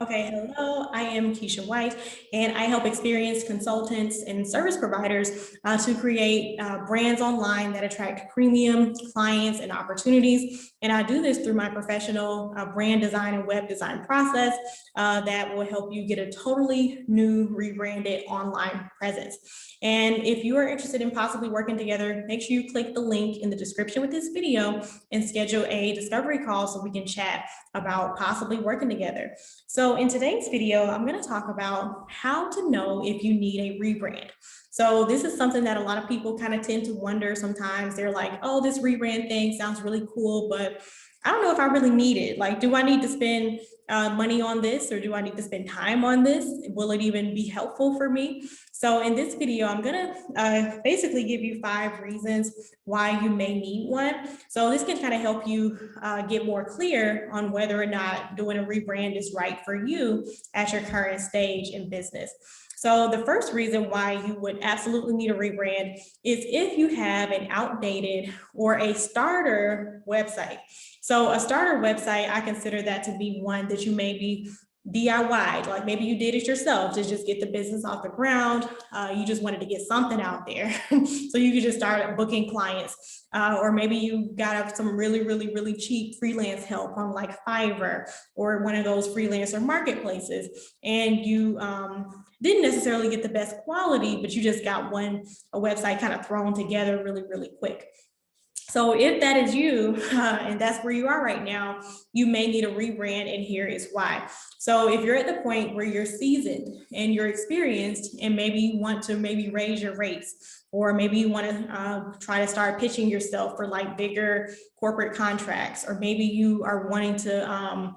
Okay, hello, I am Keisha White, and I help experienced consultants and service providers to create brands online that attract premium clients and opportunities. And I do this through my professional brand design and web design process that will help you get a totally new rebranded online presence. And if you are interested in possibly working together, make sure you click the link in the description with this video and schedule a discovery call so we can chat about possibly working together. So in today's video, I'm going to talk about how to know if you need a rebrand. So this is something that a lot of people kind of tend to wonder sometimes. They're like, oh, this rebrand thing sounds really cool, but I don't know if I really need it. Like, do I need to spend money on this, or do I need to spend time on this? Will it even be helpful for me? So in this video, I'm gonna basically give you 5 reasons why you may need one. So this can kind of help you get more clear on whether or not doing a rebrand is right for you at your current stage in business. So the first reason why you would absolutely need a rebrand is if you have an outdated or a starter website. So a starter website, I consider that to be one that you may be DIY, like maybe you did it yourself to just get the business off the ground. You just wanted to get something out there so you could just start booking clients. Or maybe you got some really cheap freelance help on like Fiverr or one of those freelancer marketplaces. And you didn't necessarily get the best quality, but you just got a website kind of thrown together really quick. So if that is you, and that's where you are right now, you may need a rebrand, and here is why. So if you're at the point where you're seasoned and you're experienced, and maybe you want to raise your rates, or maybe you want to try to start pitching yourself for like bigger corporate contracts, or maybe you are wanting to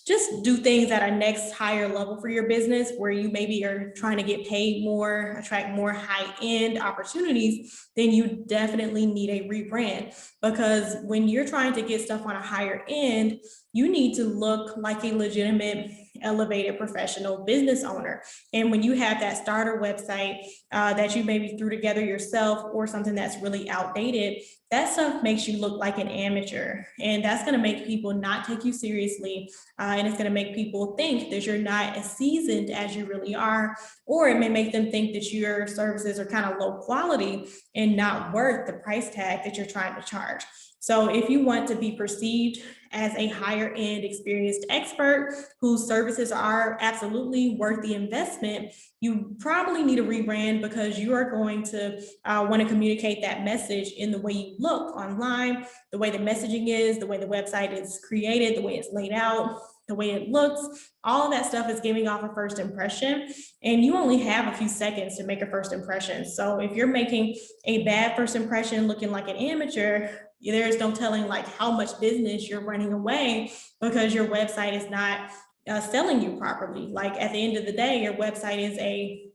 just do things at a next higher level for your business where you maybe are trying to get paid more, attract more high-end opportunities, then you definitely need a rebrand. Because when you're trying to get stuff on a higher end, you need to look like a legitimate, elevated professional business owner. And when you have that starter website that you maybe threw together yourself, or something that's really outdated, that stuff makes you look like an amateur. And that's going to make people not take you seriously. And it's going to make people think that you're not as seasoned as you really are, or it may make them think that your services are kind of low quality and not worth the price tag that you're trying to charge. So if you want to be perceived as a higher end experienced expert whose services are absolutely worth the investment, you probably need a rebrand, because you are going to want to communicate that message in the way you look online, the way the messaging is, the way the website is created, the way it's laid out, the way it looks. All of that stuff is giving off a first impression, and you only have a few seconds to make a first impression. So if you're making a bad first impression looking like an amateur, there's no telling like how much business you're running away because your website is not selling you properly. Like at the end of the day, your website is a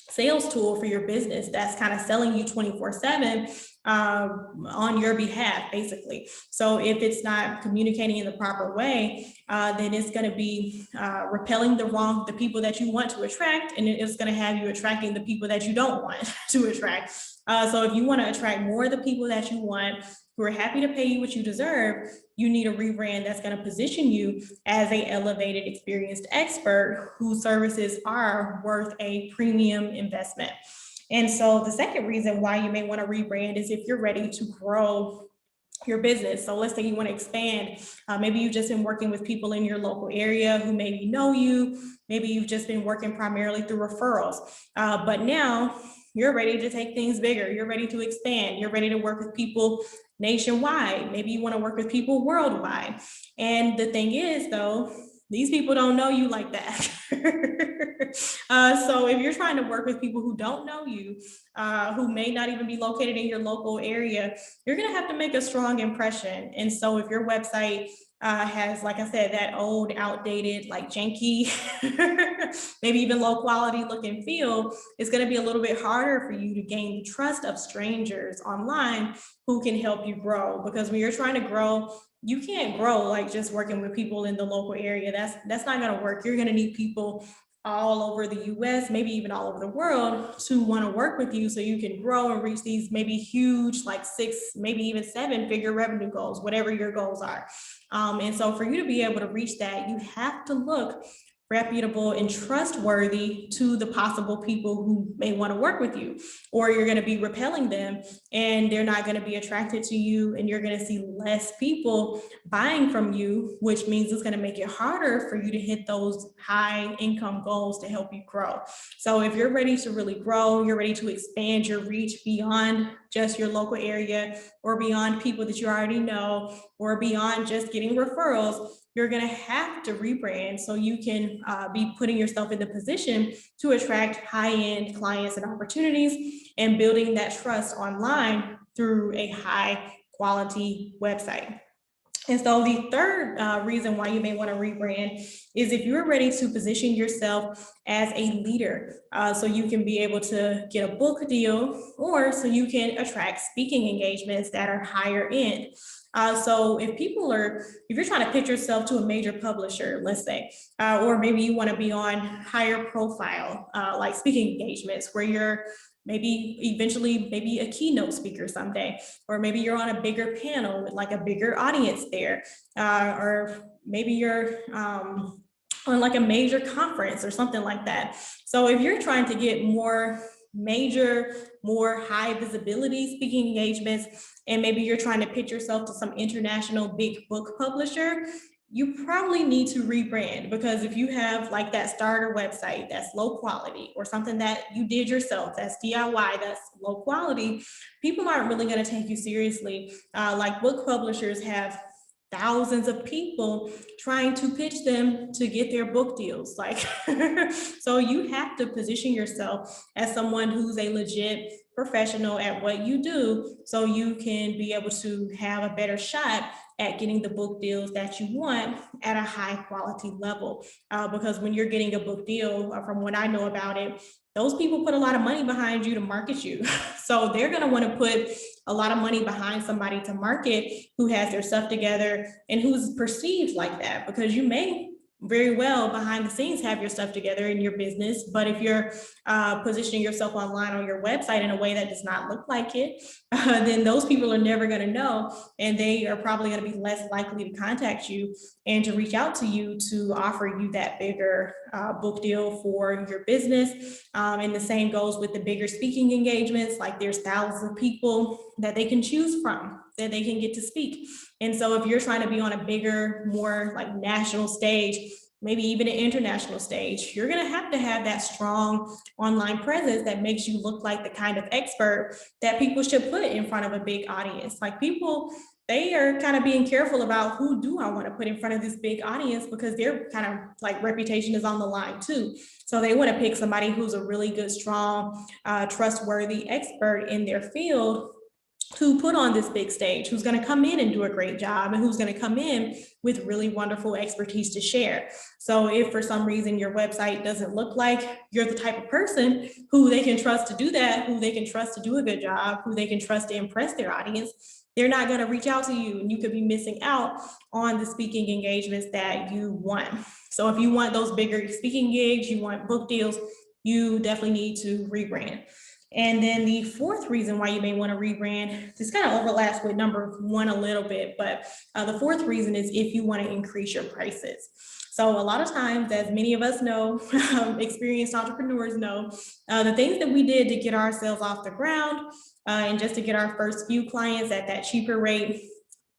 sales tool for your business that's kind of selling you 24/7 on your behalf, basically. So if it's not communicating in the proper way, then it's going to be repelling the people that you want to attract, and it's going to have you attracting the people that you don't want to attract. So if you want to attract more of the people that you want, who are happy to pay you what you deserve, you need a rebrand that's going to position you as a elevated, experienced expert whose services are worth a premium investment. And so the second reason why you may want to rebrand is if you're ready to grow your business. So let's say you want to expand. Maybe you've just been working with people in your local area who maybe know you. Maybe you've just been working primarily through referrals. But now you're ready to take things bigger. You're ready to expand. You're ready to work with people nationwide. Maybe you want to work with people worldwide. And the thing is, though, these people don't know you like that. So if you're trying to work with people who don't know you, who may not even be located in your local area, you're going to have to make a strong impression. And so if your website has, like I said, that old, outdated, like janky, maybe even low quality look and feel, it's going to be a little bit harder for you to gain the trust of strangers online who can help you grow. Because when you're trying to grow, you can't grow like just working with people in the local area. That's not going to work. You're going to need people all over the US, maybe even all over the world, to want to work with you so you can grow and reach these maybe huge, like 6, maybe even 7-figure revenue goals, whatever your goals are. And so for you to be able to reach that, you have to look reputable and trustworthy to the possible people who may want to work with you, or you're going to be repelling them and they're not going to be attracted to you, and you're going to see less people buying from you, which means it's going to make it harder for you to hit those high income goals to help you grow. So if you're ready to really grow, you're ready to expand your reach beyond just your local area or beyond people that you already know or beyond just getting referrals, you're going to have to rebrand so you can be putting yourself in the position to attract high-end clients and opportunities and building that trust online through a high quality website. And so the third reason why you may want to rebrand is if you're ready to position yourself as a leader, so you can be able to get a book deal, or so you can attract speaking engagements that are higher end. So if you're trying to pitch yourself to a major publisher, let's say, or maybe you want to be on higher profile, like speaking engagements where you're maybe eventually maybe a keynote speaker someday, or maybe you're on a bigger panel with like a bigger audience there, or maybe you're on like a major conference or something like that. So if you're trying to get more major, more high visibility speaking engagements, and maybe you're trying to pitch yourself to some international big book publisher, you probably need to rebrand, because if you have like that starter website that's low quality, or something that you did yourself that's DIY, that's low quality, people aren't really going to take you seriously. Like book publishers have thousands of people trying to pitch them to get their book deals. Like, so you have to position yourself as someone who's a legit professional at what you do, so you can be able to have a better shot at getting the book deals that you want at a high quality level. Because when you're getting a book deal, from what I know about it, those people put a lot of money behind you to market you. So they're going to want to put a lot of money behind somebody to market who has their stuff together and who's perceived like that, because you may very well behind the scenes have your stuff together in your business, but if you're positioning yourself online on your website in a way that does not look like it, then those people are never going to know, and they are probably going to be less likely to contact you and to reach out to you to offer you that bigger book deal for your business. And the same goes with the bigger speaking engagements. Like, there's thousands of people that they can choose from, that they can get to speak. And so if you're trying to be on a bigger, more like national stage, maybe even an international stage, you're going to have that strong online presence that makes you look like the kind of expert that people should put in front of a big audience. Like, people, they are kind of being careful about who do I want to put in front of this big audience, because their kind of like reputation is on the line too. So they want to pick somebody who's a really good, strong, trustworthy expert in their field to put on this big stage, who's going to come in and do a great job, and who's going to come in with really wonderful expertise to share. So if for some reason your website doesn't look like you're the type of person who they can trust to do that, who they can trust to do a good job, who they can trust to impress their audience, they're not going to reach out to you, and you could be missing out on the speaking engagements that you want. So if you want those bigger speaking gigs, you want book deals, you definitely need to rebrand. And then the fourth reason why you may want to rebrand, this kind of overlaps with number one a little bit, but the fourth reason is if you want to increase your prices. So a lot of times, as many of us know, experienced entrepreneurs know, the things that we did to get ourselves off the ground and just to get our first few clients at that cheaper rate,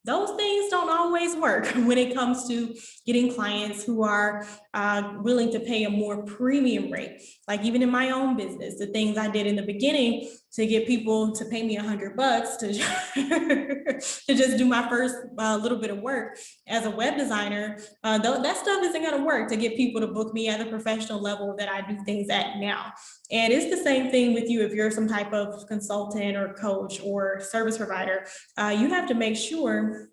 those things don't always work when it comes to getting clients who are willing to pay a more premium rate. Like, even in my own business, the things I did in the beginning to get people to pay me $100 to to just do my first little bit of work as a web designer, that stuff isn't going to work to get people to book me at the professional level that I do things at now. And it's the same thing with you. If you're some type of consultant or coach or service provider, you have to make sure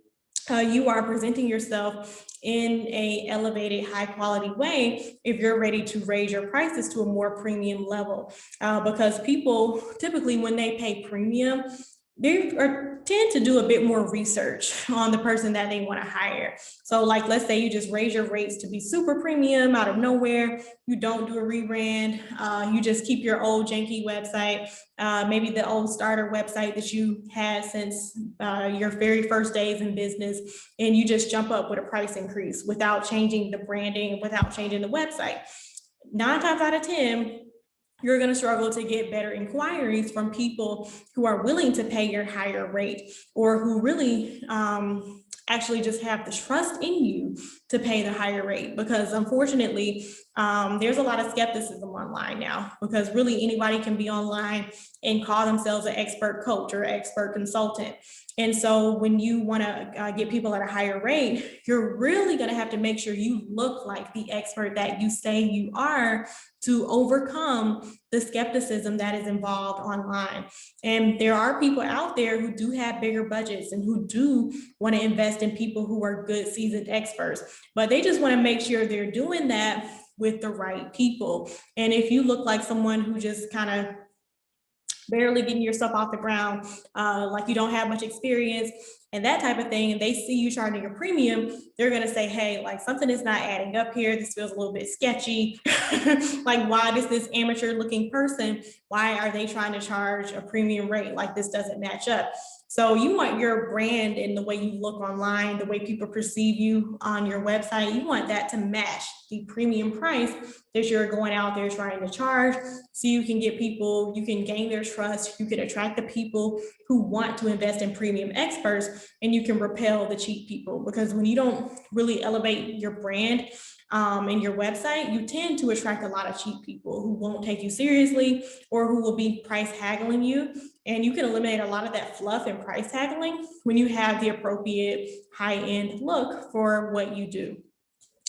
you are presenting yourself in a elevated, high quality way if you're ready to raise your prices to a more premium level. Because people typically, when they pay premium, they are tend to do a bit more research on the person that they want to hire. So like, let's say you just raise your rates to be super premium out of nowhere. You don't do a rebrand. You just keep your old janky website, maybe the old starter website that you had since your very first days in business, and you just jump up with a price increase without changing the branding, without changing the website. 9 times out of 10, you're going to struggle to get better inquiries from people who are willing to pay your higher rate, or who really actually just have the trust in you to pay the higher rate. Because unfortunately, there's a lot of skepticism online now, because really anybody can be online and call themselves an expert coach or expert consultant. And so when you want to get people at a higher rate, you're really going to have to make sure you look like the expert that you say you are, to overcome the skepticism that is involved online. And there are people out there who do have bigger budgets and who do want to invest in people who are good, seasoned experts, but they just want to make sure they're doing that with the right people. And if you look like someone who just kind of barely getting yourself off the ground, like you don't have much experience and that type of thing, and they see you charging a premium, they're going to say, hey, like something is not adding up here. This feels a little bit sketchy. Like, why does this amateur looking person, why are they trying to charge a premium rate? Like, this doesn't match up. So you want your brand and the way you look online, the way people perceive you on your website, you want that to match the premium price that you're going out there trying to charge, so you can get people, you can gain their trust, you can attract the people who want to invest in premium experts, and you can repel the cheap people. Because when you don't really elevate your brand and your website, you tend to attract a lot of cheap people who won't take you seriously, or who will be price haggling you. And you can eliminate a lot of that fluff and price haggling when you have the appropriate high-end look for what you do.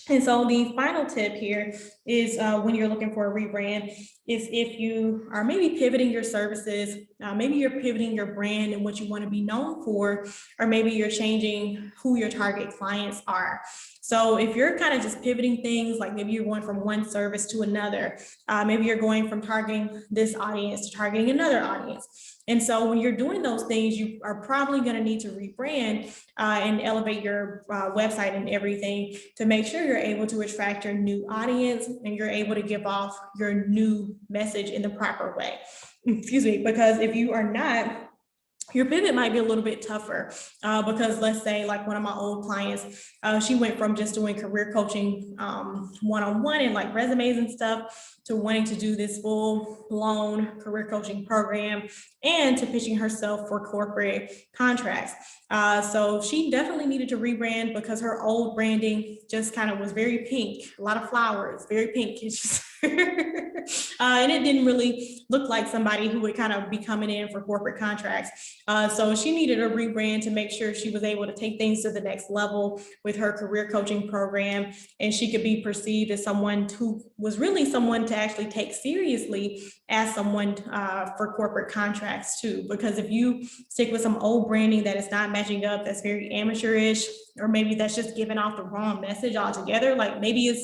And so the final tip here is when you're looking for a rebrand, is if you are maybe pivoting your services, maybe you're pivoting your brand and what you want to be known for, or maybe you're changing who your target clients are. So if you're kind of just pivoting things, like maybe you're going from one service to another, maybe you're going from targeting this audience to targeting another audience. And so when you're doing those things, you are probably going to need to rebrand and elevate your website and everything to make sure you're able to attract your new audience and you're able to give off your new message in the proper way. Excuse me, because if you are not, your pivot might be a little bit tougher because let's say like one of my old clients, she went from just doing career coaching one-on-one and like resumes and stuff to wanting to do this full-blown career coaching program and to pitching herself for corporate contracts. So she definitely needed to rebrand because her old branding just kind of was very pink, a lot of flowers, very pink. And it didn't really look like somebody who would kind of be coming in for corporate contracts. So she needed a rebrand to make sure she was able to take things to the next level with her career coaching program, and she could be perceived as someone who was really someone to actually take seriously as someone for corporate contracts too. Because if you stick with some old branding that is not matching up, that's very amateurish, or maybe that's just giving off the wrong message altogether, like maybe it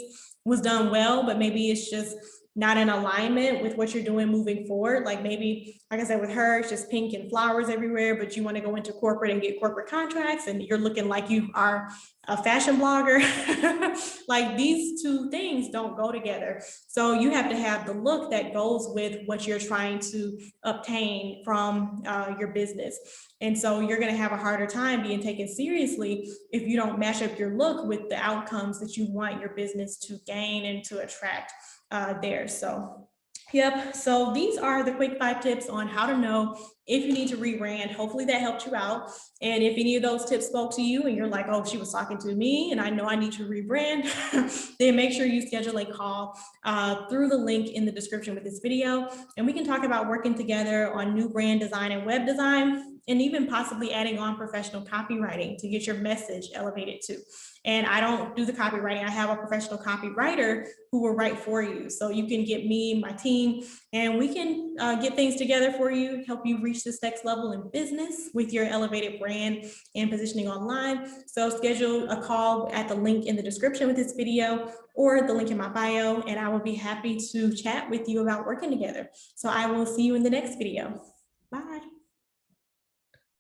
was done well, but maybe it's just not in alignment with what you're doing moving forward. Like maybe, like I said, with her, it's just pink and flowers everywhere, but you want to go into corporate and get corporate contracts and you're looking like you are a fashion blogger. Like these two things don't go together. So you have to have the look that goes with what you're trying to obtain from your business. And so you're going to have a harder time being taken seriously if you don't match up your look with the outcomes that you want your business to gain and to attract there. So yep, so these are the quick 5 tips on how to know if you need to rebrand. Hopefully that helped you out. And if any of those tips spoke to you and you're like, oh, she was talking to me and I know I need to rebrand, then make sure you schedule a call through the link in the description with this video. And we can talk about working together on new brand design and web design, and even possibly adding on professional copywriting to get your message elevated too. And I don't do the copywriting. I have a professional copywriter who will write for you. So you can get me, my team, and we can get things together for you, help you reach this next level in business with your elevated brand and positioning online. So schedule a call at the link in the description with this video or the link in my bio, and I will be happy to chat with you about working together. So I will see you in the next video. Bye.